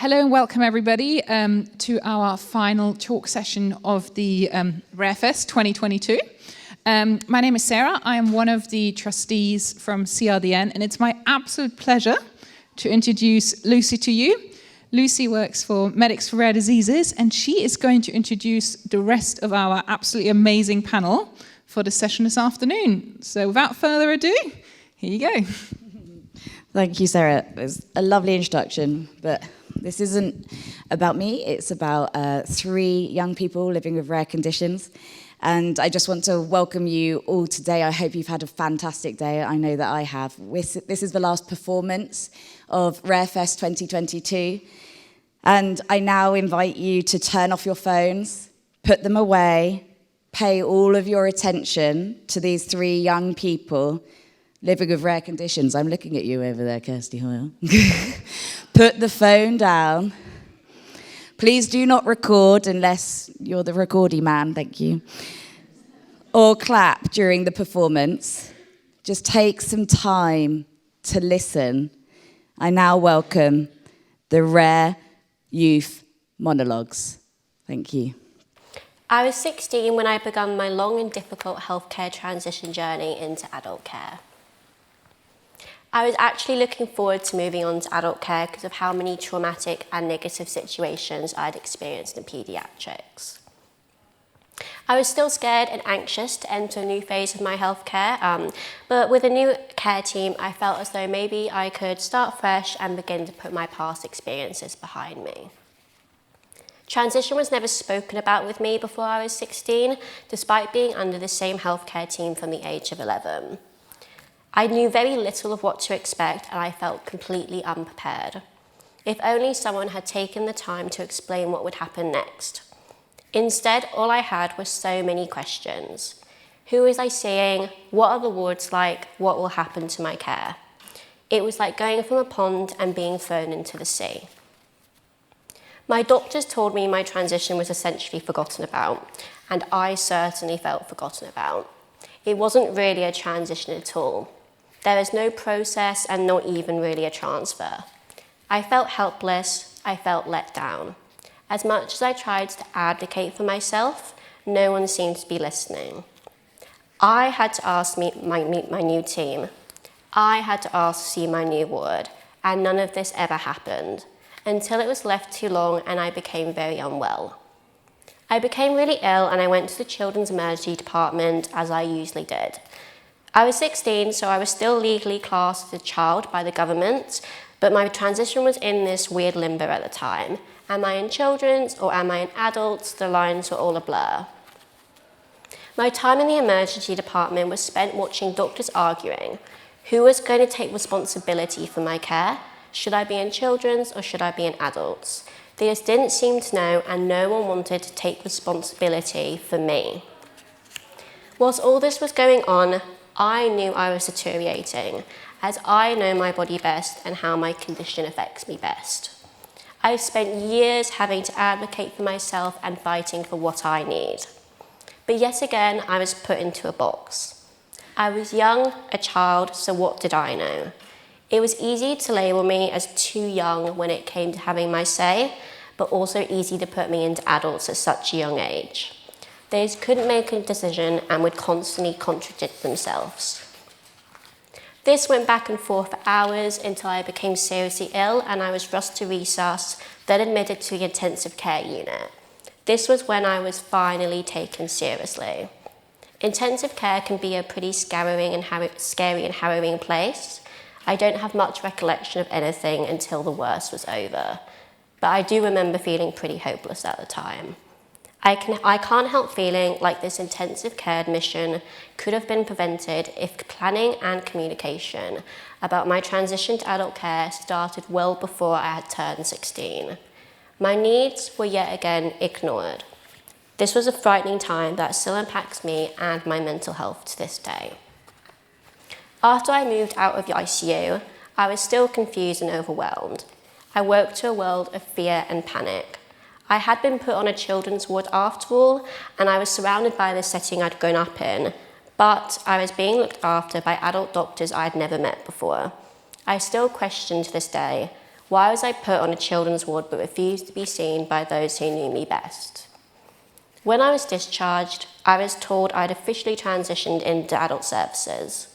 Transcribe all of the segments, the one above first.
Hello and welcome everybody to our final talk session of the RAREfest 2022. My name is Sarah. I am one of the trustees from CRDN, and it's my absolute pleasure to introduce Lucy to you. Lucy works for Medics for Rare Diseases, and she is going to introduce the rest of our absolutely amazing panel for the session this afternoon. So without further ado, here you go. Thank you, Sarah. It was a lovely introduction, but this isn't about me. It's about 3 young people living with rare conditions. And I just want to welcome you all today. I hope you've had a fantastic day. I know that I have. This is the last performance of RAREfest 2022. And I now invite you to turn off your phones, put them away, pay all of your attention to these 3 young people living with rare conditions. I'm looking at you over there, Kirsty Hoyle. Put the phone down. Please do not record unless you're the recordy man, thank you. Or clap during the performance. Just take some time to listen. I now welcome the Rare Youth Monologues. Thank you. I was 16 when I began my long and difficult healthcare transition journey into adult care. I was actually looking forward to moving on to adult care because of how many traumatic and negative situations I'd experienced in paediatrics. I was still scared and anxious to enter a new phase of my healthcare, but with a new care team, I felt as though maybe I could start fresh and begin to put my past experiences behind me. Transition was never spoken about with me before I was 16, despite being under the same healthcare team from the age of 11. I knew very little of what to expect, and I felt completely unprepared. If only someone had taken the time to explain what would happen next. Instead, all I had was so many questions. Who was I seeing? What are the wards like? What will happen to my care? It was like going from a pond and being thrown into the sea. My doctors told me my transition was essentially forgotten about, and I certainly felt forgotten about. It wasn't really a transition at all. There was no process and not even really a transfer. I felt helpless, I felt let down. As much as I tried to advocate for myself, no one seemed to be listening. I had to ask meet my new team. I had to ask to see my new ward, and none of this ever happened, until it was left too long and I became very unwell. I became really ill and I went to the children's emergency department as I usually did. I was 16, so I was still legally classed as a child by the government, but my transition was in this weird limbo at the time. Am I in children's or am I in adults? The lines were all a blur. My time in the emergency department was spent watching doctors arguing. Who was going to take responsibility for my care? Should I be in children's or should I be in adults? They just didn't seem to know, and no one wanted to take responsibility for me. Whilst all this was going on, I knew I was deteriorating, as I know my body best and how my condition affects me best. I've spent years having to advocate for myself and fighting for what I need. But yet again, I was put into a box. I was young, a child, so what did I know? It was easy to label me as too young when it came to having my say, but also easy to put me into adults at such a young age. They couldn't make a decision and would constantly contradict themselves. This went back and forth for hours until I became seriously ill and I was rushed to resus, then admitted to the intensive care unit. This was when I was finally taken seriously. Intensive care can be a pretty scary and harrowing place. I don't have much recollection of anything until the worst was over, but I do remember feeling pretty hopeless at the time. I can't help feeling like this intensive care admission could have been prevented if planning and communication about my transition to adult care started well before I had turned 16. My needs were yet again ignored. This was a frightening time that still impacts me and my mental health to this day. After I moved out of the ICU, I was still confused and overwhelmed. I woke to a world of fear and panic. I had been put on a children's ward after all, and I was surrounded by the setting I'd grown up in, but I was being looked after by adult doctors I had never met before. I still question to this day, Why was I put on a children's ward but refused to be seen by those who knew me best? When I was discharged, I was told I'd officially transitioned into adult services.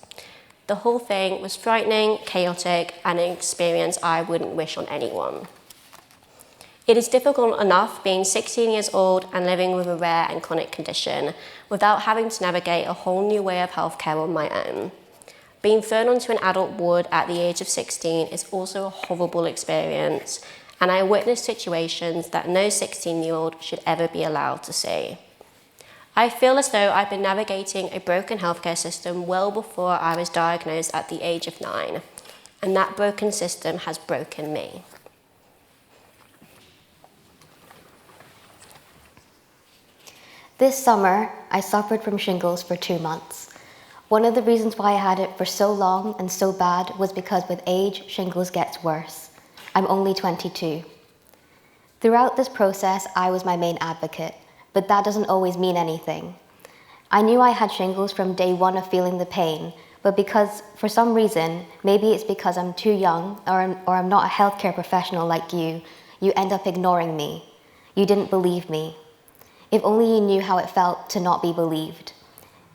The whole thing was frightening, chaotic, and an experience I wouldn't wish on anyone. It is difficult enough being 16 years old and living with a rare and chronic condition without having to navigate a whole new way of healthcare on my own. Being thrown onto an adult ward at the age of 16 is also a horrible experience, and I witnessed situations that no 16-year-old should ever be allowed to see. I feel as though I've been navigating a broken healthcare system well before I was diagnosed at the age of 9, and that broken system has broken me. This summer, I suffered from shingles for 2 months. One of the reasons why I had it for so long and so bad was because with age, shingles gets worse. I'm only 22. Throughout this process, I was my main advocate, but that doesn't always mean anything. I knew I had shingles from day one of feeling the pain, but because, for some reason, maybe it's because I'm too young or I'm not a healthcare professional like you end up ignoring me. You didn't believe me. If only you knew how it felt to not be believed.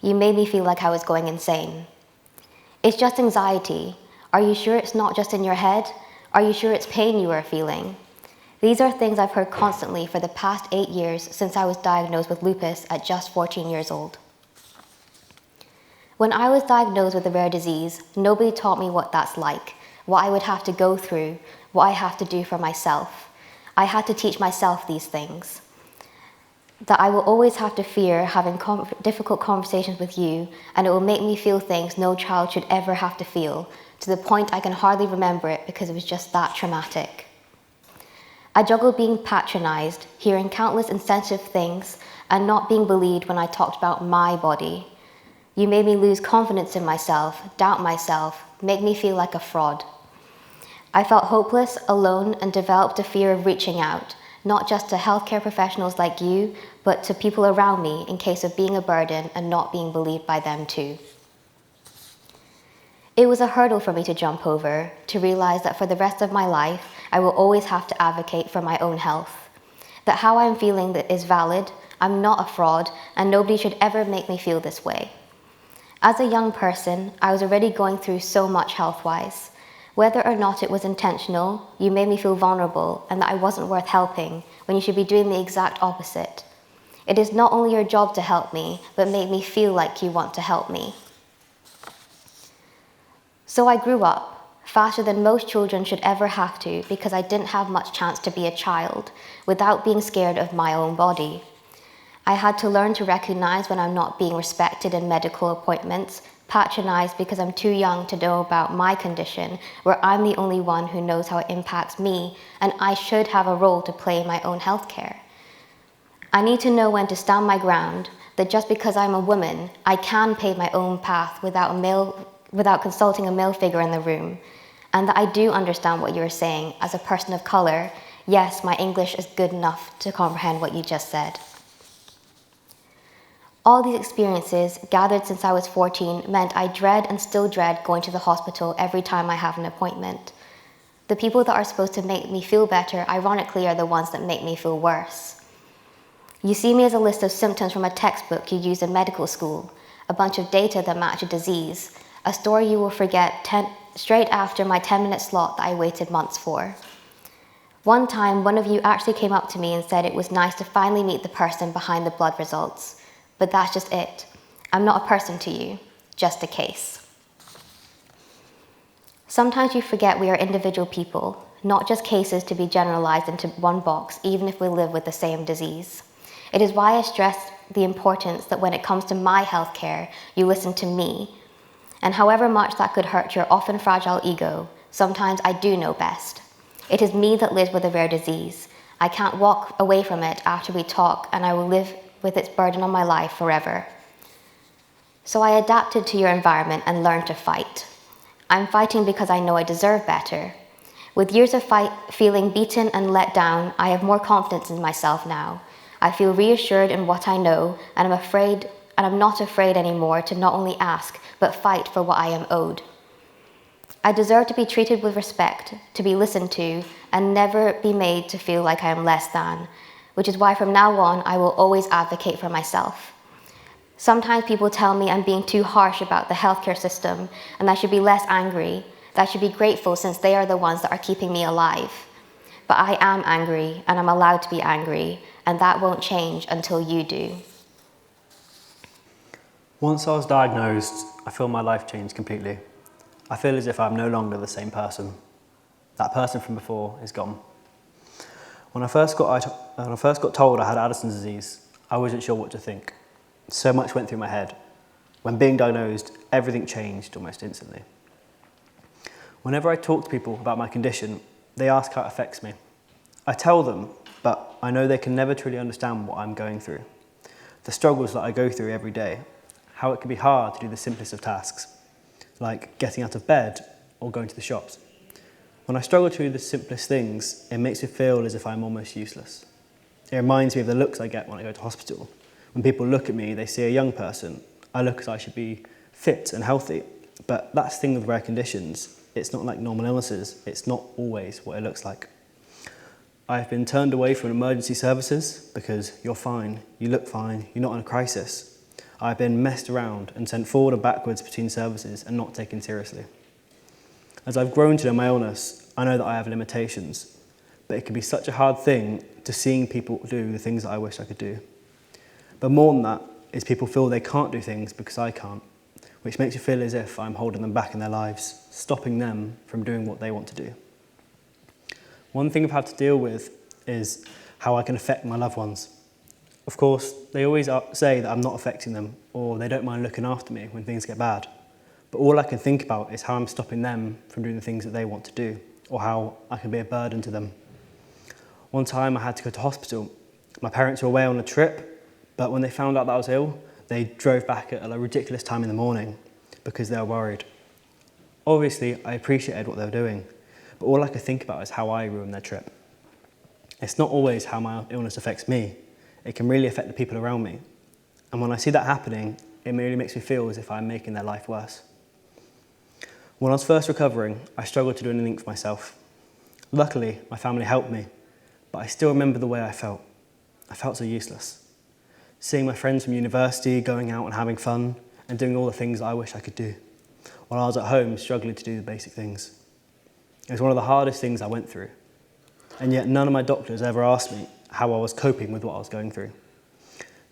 You made me feel like I was going insane. It's just anxiety. Are you sure it's not just in your head? Are you sure it's pain you are feeling? These are things I've heard constantly for the past 8 years since I was diagnosed with lupus at just 14 years old. When I was diagnosed with a rare disease, nobody taught me what that's like, what I would have to go through, what I have to do for myself. I had to teach myself these things. That I will always have to fear having difficult conversations with you, and it will make me feel things no child should ever have to feel, to the point I can hardly remember it because it was just that traumatic. I juggled being patronized, hearing countless insensitive things, and not being believed when I talked about my body. You made me lose confidence in myself, doubt myself, make me feel like a fraud. I felt hopeless, alone, and developed a fear of reaching out, not just to healthcare professionals like you, but to people around me in case of being a burden and not being believed by them too. It was a hurdle for me to jump over, to realize that for the rest of my life, I will always have to advocate for my own health. That how I'm feeling is valid, I'm not a fraud, and nobody should ever make me feel this way. As a young person, I was already going through so much health-wise. Whether or not it was intentional, you made me feel vulnerable and that I wasn't worth helping when you should be doing the exact opposite. It is not only your job to help me, but make me feel like you want to help me. So I grew up, faster than most children should ever have to, because I didn't have much chance to be a child, without being scared of my own body. I had to learn to recognize when I'm not being respected in medical appointments, patronized because I'm too young to know about my condition, where I'm the only one who knows how it impacts me, and I should have a role to play in my own healthcare. I need to know when to stand my ground, that just because I'm a woman, I can pave my own path without consulting a male figure in the room, and that I do understand what you're saying as a person of color. Yes, my English is good enough to comprehend what you just said. All these experiences, gathered since I was 14, meant I dread and still dread going to the hospital every time I have an appointment. The people that are supposed to make me feel better, ironically, are the ones that make me feel worse. You see me as a list of symptoms from a textbook you used in medical school, a bunch of data that match a disease, a story you will forget straight after my 10-minute slot that I waited months for. One time, one of you actually came up to me and said it was nice to finally meet the person behind the blood results. But that's just it. I'm not a person to you, just a case. Sometimes you forget we are individual people, not just cases to be generalized into one box, even if we live with the same disease. It is why I stress the importance that when it comes to my healthcare, you listen to me. And however much that could hurt your often fragile ego, sometimes I do know best. It is me that lives with a rare disease. I can't walk away from it after we talk, and I will live with its burden on my life forever. So I adapted to your environment and learned to fight. I'm fighting because I know I deserve better. With years of feeling beaten and let down, I have more confidence in myself now. I feel reassured in what I know, and I'm not afraid anymore to not only ask, but fight for what I am owed. I deserve to be treated with respect, to be listened to, and never be made to feel like I am less than, which is why from now on I will always advocate for myself. Sometimes people tell me I'm being too harsh about the healthcare system and I should be less angry, that I should be grateful since they are the ones that are keeping me alive. But I am angry and I'm allowed to be angry, and that won't change until you do. Once I was diagnosed, I feel my life changed completely. I feel as if I'm no longer the same person. That person from before is gone. When I first got told I had Addison's disease, I wasn't sure what to think. So much went through my head. When being diagnosed, everything changed almost instantly. Whenever I talk to people about my condition, they ask how it affects me. I tell them, but I know they can never truly understand what I'm going through. The struggles that I go through every day, how it can be hard to do the simplest of tasks, like getting out of bed or going to the shops. When I struggle to do the simplest things, it makes me feel as if I'm almost useless. It reminds me of the looks I get when I go to hospital. When people look at me, they see a young person. I look as I should be fit and healthy, but that's the thing with rare conditions. It's not like normal illnesses. It's not always what it looks like. I've been turned away from emergency services because you're fine, you look fine, you're not in a crisis. I've been messed around and sent forward and backwards between services and not taken seriously. As I've grown to know my illness, I know that I have limitations, but it can be such a hard thing to seeing people do the things that I wish I could do. But more than that is people feel they can't do things because I can't, which makes you feel as if I'm holding them back in their lives, stopping them from doing what they want to do. One thing I've had to deal with is how I can affect my loved ones. Of course, they always say that I'm not affecting them, or they don't mind looking after me when things get bad. But all I can think about is how I'm stopping them from doing the things that they want to do, or how I can be a burden to them. One time I had to go to hospital. My parents were away on a trip, but when they found out that I was ill, they drove back at a ridiculous time in the morning because they were worried. Obviously, I appreciated what they were doing, but all I could think about is how I ruined their trip. It's not always how my illness affects me. It can really affect the people around me. And when I see that happening, it really makes me feel as if I'm making their life worse. When I was first recovering, I struggled to do anything for myself. Luckily, my family helped me, but I still remember the way I felt. I felt so useless. Seeing my friends from university going out and having fun and doing all the things I wish I could do, while I was at home struggling to do the basic things. It was one of the hardest things I went through, and yet none of my doctors ever asked me how I was coping with what I was going through.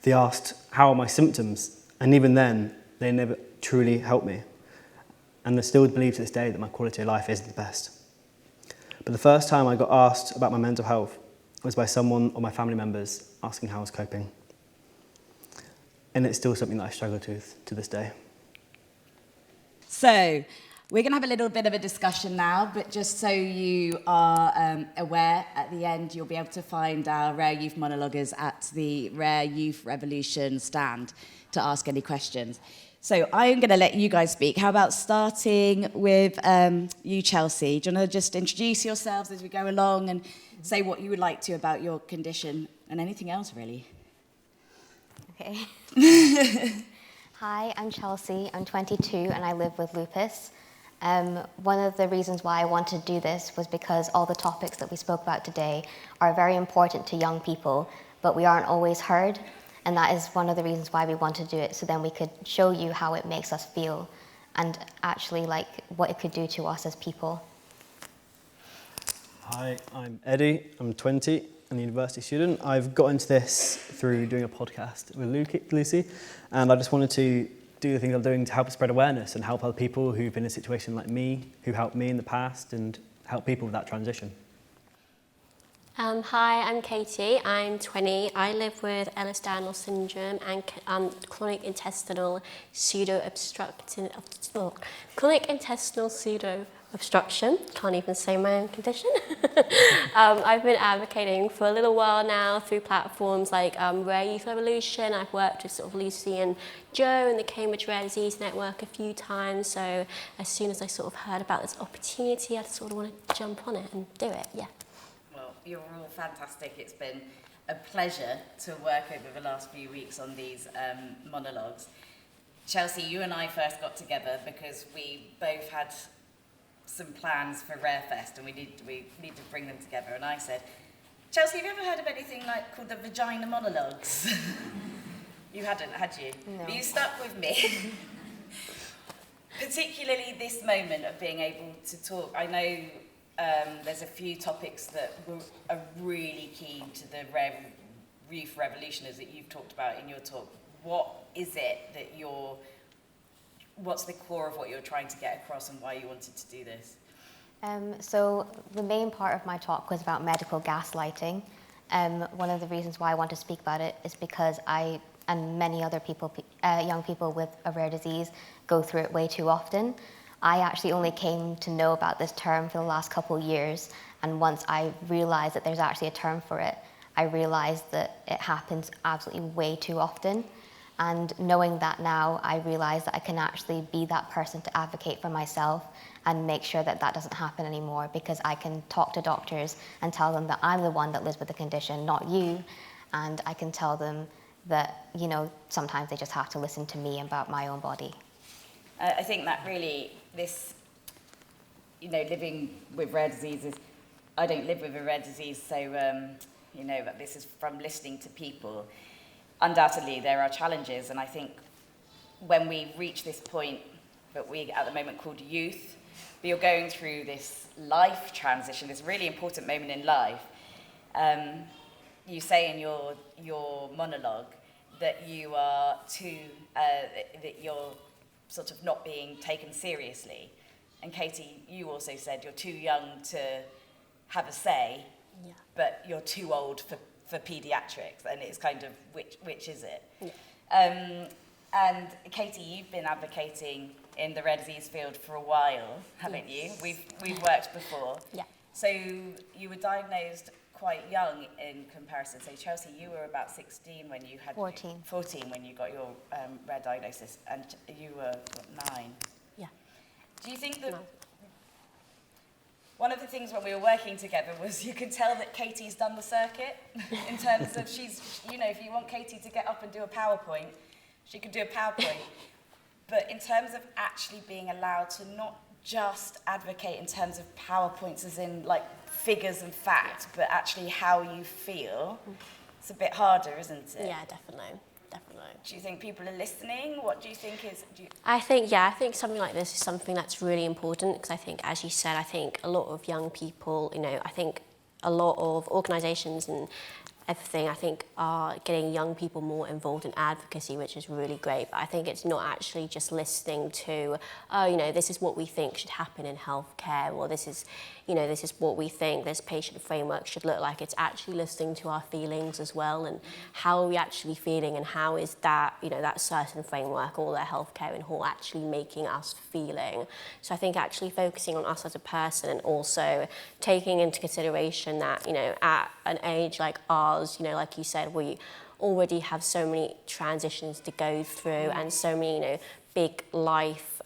They asked, how are my symptoms? And even then, they never truly helped me. And I still believe to this day that my quality of life isn't the best. But the first time I got asked about my mental health was by someone or my family members asking how I was coping. And it's still something that I struggle with to this day. So, we're going to have a little bit of a discussion now, but just so you are aware, at the end you'll be able to find our Rare Youth Monologues at the Rare Youth Revolution stand to ask any questions. So I'm going to let you guys speak. How about starting with you, Chelsea? Do you want to just introduce yourselves as we go along and say what you would like to about your condition and anything else, really? Okay. Hi, I'm Chelsea. I'm 22 and I live with lupus. One of the reasons why I wanted to do this was because all the topics that we spoke about today are very important to young people, but we aren't always heard. And that is one of the reasons why we want to do it, so then we could show you how it makes us feel and actually like what it could do to us as people. Hi, I'm Eddie. I'm 20 and a university student. I've got into this through doing a podcast with Lucy, and I just wanted to do the things I'm doing to help spread awareness and help other people who've been in a situation like me, who helped me in the past, and help people with that transition. Hi, I'm Katie. I'm 20. I live with Ehlers-Danlos syndrome and chronic intestinal pseudo-obstruction. Can't even say my own condition. I've been advocating for a little while now through platforms like Rare Youth Revolution. I've worked with sort of Lucy and Joe in the Cambridge Rare Disease Network a few times. So as soon as I sort of heard about this opportunity, I sort of want to jump on it and do it. Yeah. Well, you're all fantastic. It's been a pleasure to work over the last few weeks on these monologues. Chelsea, you and I first got together because we both had some plans for RAREfest, and we need to bring them together. And I said, Chelsea, have you ever heard of anything called the Vagina Monologues? You hadn't, had you? No. But you stuck with me. Particularly this moment of being able to talk. I know there's a few topics that are really key to the youth revolutionaries that you've talked about in your talk. What is it that what's the core of what you're trying to get across and why you wanted to do this? So the main part of my talk was about medical gaslighting. One of the reasons why I want to speak about it is because I and many other people, young people with a rare disease, go through it way too often. I actually only came to know about this term for the last couple of years, and once I realised that there's actually a term for it, I realised that it happens absolutely way too often. And knowing that now, I realise that I can actually be that person to advocate for myself and make sure that that doesn't happen anymore, because I can talk to doctors and tell them that I'm the one that lives with the condition, not you. And I can tell them that, you know, sometimes they just have to listen to me about my own body. I think that really, this, you know, living with rare diseases, I don't live with a rare disease, so, you know, but this is from listening to people. Undoubtedly, there are challenges, and I think when we reach this point that we at the moment called youth, but you're going through this life transition, this really important moment in life. You say in your monologue that you are that you're sort of not being taken seriously. And Katie, you also said you're too young to have a say, Yeah. but you're too old for paediatrics, and it's kind of which is it? Yeah. And Katie, you've been advocating in the rare disease field for a while, haven't Yes. you? We've worked before. Yeah. So you were diagnosed quite young in comparison. So Chelsea, you were about 16 when you had 14. 14 when you got your rare diagnosis, and you were what, 9. Yeah. Do you think that? No. One of the things when we were working together was you could tell that Katie's done the circuit in terms of she's, you know, if you want Katie to get up and do a PowerPoint, she could do a PowerPoint. But in terms of actually being allowed to not just advocate in terms of PowerPoints as in like figures and facts, but actually how you feel, it's a bit harder, isn't it? Yeah, definitely. Definitely. Do you think people are listening? What do you think is... I think something like this is something that's really important, because I think, as you said, I think a lot of young people, you know, I think a lot of organisations and everything, I think, are getting young people more involved in advocacy, which is really great. But I think it's not actually just listening to, oh, you know, this is what we think should happen in healthcare, or this is, you know, this is what we think this patient framework should look like. It's actually listening to our feelings as well, and how are we actually feeling, and how is that, you know, that certain framework or their healthcare in whole actually making us feeling. So I think actually focusing on us as a person, and also taking into consideration that, you know, at an age like ours, you know, like you said, we already have so many transitions to go through, and so many, you know, big life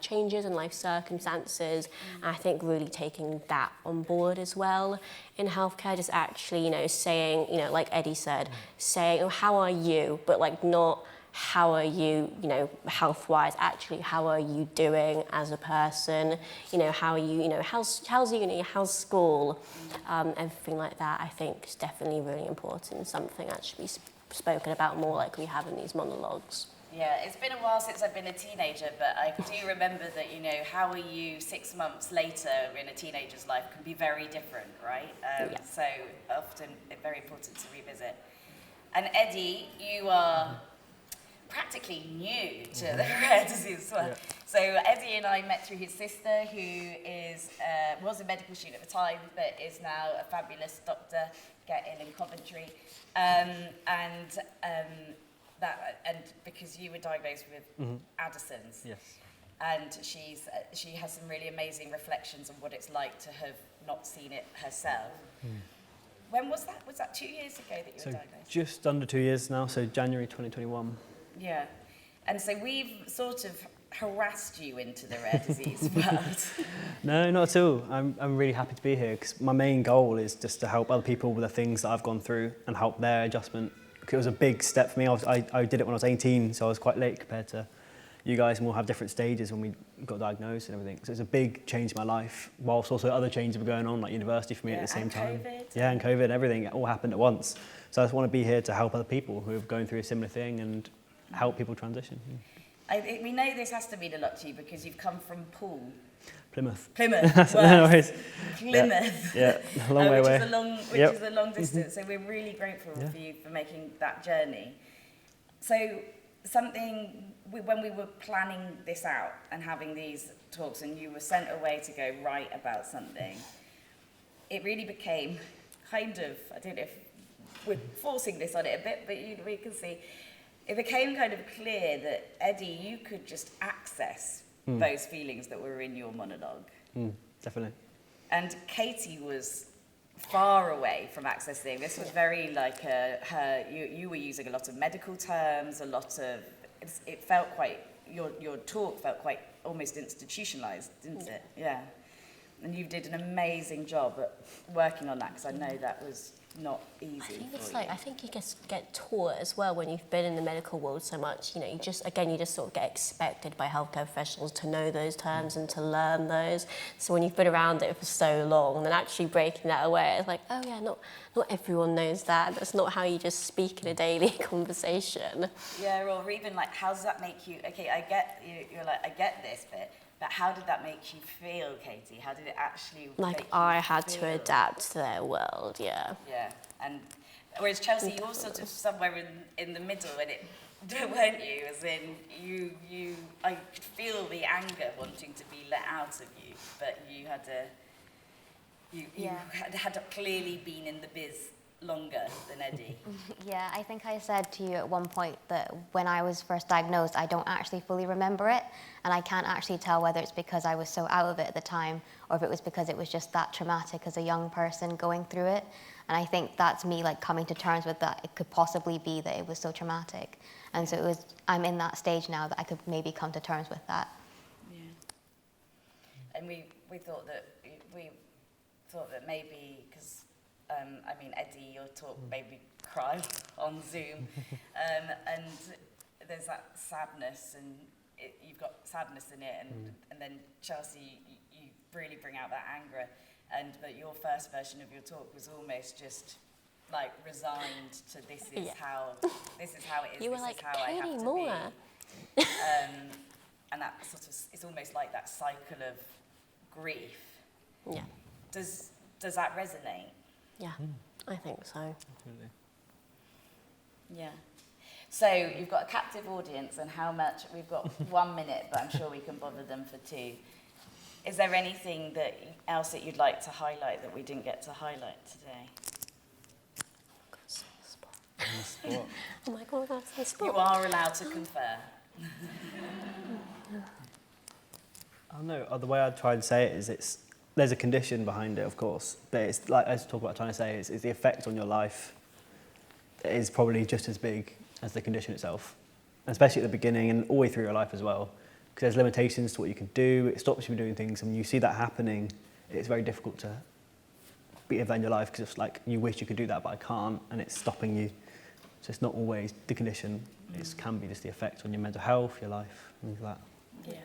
changes and life circumstances. And I think really taking that on board as well in healthcare, just actually, you know, saying, you know, like Eddie said, saying, oh, how are you? But like not how are you, you know, health-wise, actually, how are you doing as a person? You know, how are you, you know, how's uni, how's school? Everything like that, I think, is definitely really important, something actually spoken about more like we have in these monologues. Yeah, it's been a while since I've been a teenager, but I do remember that, you know, how are you 6 months later in a teenager's life can be very different, right? Yeah. So often very important to revisit. And Eddie, you are practically new to the rare disease as well. Yeah. So Eddie and I met through his sister, who was a medical student at the time, but is now a fabulous doctor, get in Coventry. And because you were diagnosed with Addison's. Yes. And she has some really amazing reflections on what it's like to have not seen it herself. When was that? Was that 2 years ago that you were diagnosed? Just under 2 years now, so January 2021. Yeah. And so we've sort of harassed you into the rare disease world. No, not at all. I'm really happy to be here, because my main goal is just to help other people with the things that I've gone through and help their adjustment. It was a big step for me. I did it when I was 18, so I was quite late compared to you guys will have different stages when we got diagnosed and everything. So it's a big change in my life, whilst also other changes were going on, like university for me at the same time. COVID. Yeah, and COVID, everything, it all happened at once. So I just want to be here to help other people who are going through a similar thing and help people transition. We know this has to mean a lot to you because you've come from Poole. Plymouth. Plymouth. No worries. Plymouth. Yeah, a long way away. Which is a long distance. So we're really grateful for you for making that journey. So when we were planning this out and having these talks and you were sent away to go write about something, it really became kind of, I don't know if we're forcing this on it a bit, but we can see, it became kind of clear that, Eddie, you could just access those feelings that were in your monologue. Definitely. And Katie was far away from accessing. This was very like you were using a lot of medical terms, it felt quite, your talk felt quite almost institutionalized, didn't it? Yeah. And you did an amazing job at working on that, because I know that was not easy. I think you just get taught as well when you've been in the medical world so much. You know, you just sort of get expected by healthcare professionals to know those terms and to learn those. So when you've been around it for so long, then actually breaking that away, it's like, oh yeah, not everyone knows that. That's not how you just speak in a daily conversation. Yeah, or even like, how does that make you? Okay, I get you're like, I get this bit. But how did that make you feel, Katie? How did it actually make you I had feel? to adapt to their world, yeah. Yeah, and whereas Chelsea, you were sort of somewhere in the middle, and it weren't you? As in, I could feel the anger wanting to be let out of you, but you had had clearly been in the biz longer than Eddie. Yeah, I think I said to you at one point that when I was first diagnosed, I don't actually fully remember it, and I can't actually tell whether it's because I was so out of it at the time or if it was because it was just that traumatic as a young person going through it. And I think that's me like coming to terms with that. It could possibly be that it was so traumatic, and so I'm in that stage now that I could maybe come to terms with that. Yeah. And we thought that maybe because. Eddie, your talk made me cry on Zoom, and there's that sadness, and you've got sadness in it, and then Chelsea, you really bring out that anger, but your first version of your talk was almost just like resigned to this is how it is. You were this like, is how I have Katie, to more. be. And that sort of, it's almost like that cycle of grief. Yeah. Does that resonate? Yeah, I think so. Definitely. Yeah. So you've got a captive audience, and how much? We've got 1 minute, but I'm sure we can bother them for 2. Is there anything else that you'd like to highlight that we didn't get to highlight today? Oh my God, that's the spot. You are allowed to confer. I don't know, the way I'd try and say it is there's a condition behind it, of course, but it's like, as I trying to say, it's the effect on your life is probably just as big as the condition itself, especially at the beginning and all the way through your life as well, because there's limitations to what you can do, it stops you from doing things, and when you see that happening, it's very difficult to be in your life, because it's like, you wish you could do that, but I can't, and it's stopping you. So it's not always the condition, it can be just the effect on your mental health, your life, things like that. Yeah.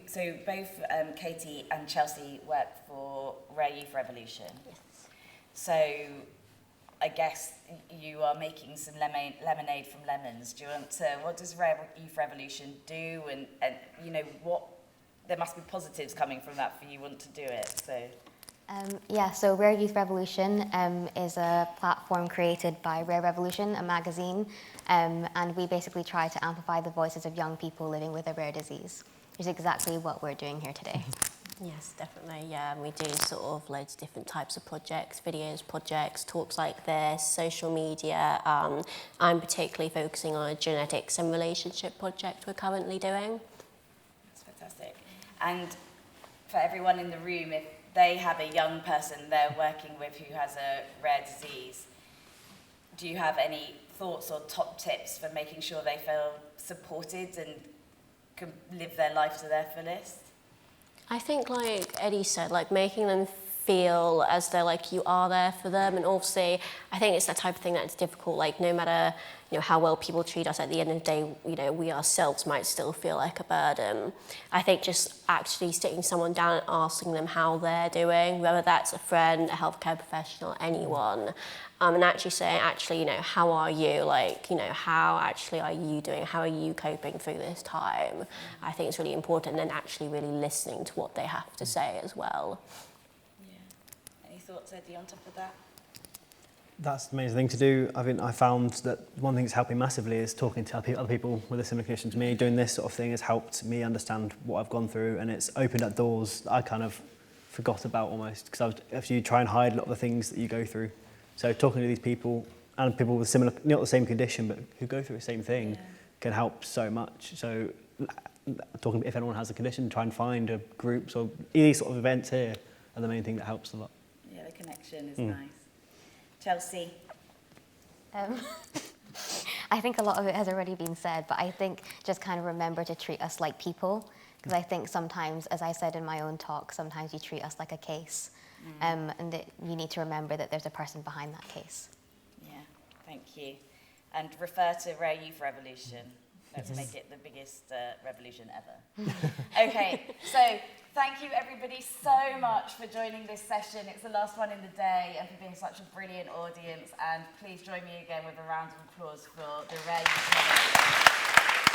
So both Katie and Chelsea work for Rare Youth Revolution. Yes. So I guess you are making some lemonade from lemons. Do you want to? What does Rare Youth Revolution do? And you know what? There must be positives coming from that for you want to do it. So. So Rare Youth Revolution is a platform created by Rare Revolution, a magazine, and we basically try to amplify the voices of young people living with a rare disease, which is exactly what we're doing here today. Yes, definitely, yeah. We do sort of loads of different types of projects, videos, projects, talks like this, social media. I'm particularly focusing on a genetics and relationship project we're currently doing. That's fantastic. And for everyone in the room, if they have a young person they're working with who has a rare disease, do you have any thoughts or top tips for making sure they feel supported and can live their life to their fullest? I think, like Eddie said, like making them feel as though like you are there for them. And obviously I think it's that type of thing that's difficult, like no matter how well people treat us, at the end of the day, we ourselves might still feel like a burden. I think just actually sitting someone down and asking them how they're doing, whether that's a friend, a healthcare professional, anyone, and actually saying, how are you? Like, how actually are you doing? How are you coping through this time? I think it's really important, and then actually really listening to what they have to say as well. Yeah. Any thoughts, Eddie, on top of that? That's the amazing thing to do. I found that one thing that's helped me massively is talking to other people with a similar condition to me. Doing this sort of thing has helped me understand what I've gone through, and it's opened up doors that I kind of forgot about almost, because if you try and hide a lot of the things that you go through. So talking to these people, and people with similar, not the same condition, but who go through the same thing, can help so much. So talking, if anyone has a condition, try and find groups or these sort of events here are the main thing that helps a lot. Yeah, the connection is nice. Chelsea? I think a lot of it has already been said, but I think just kind of remember to treat us like people, because I think sometimes, as I said in my own talk, sometimes you treat us like a case, and that you need to remember that there's a person behind that case. Yeah, thank you. And refer to Rare Youth Revolution. Let's make it the biggest revolution ever. Okay, so thank you everybody so much for joining this session. It's the last one in the day, and for being such a brilliant audience. And please join me again with a round of applause for the Rare Youth Revolution.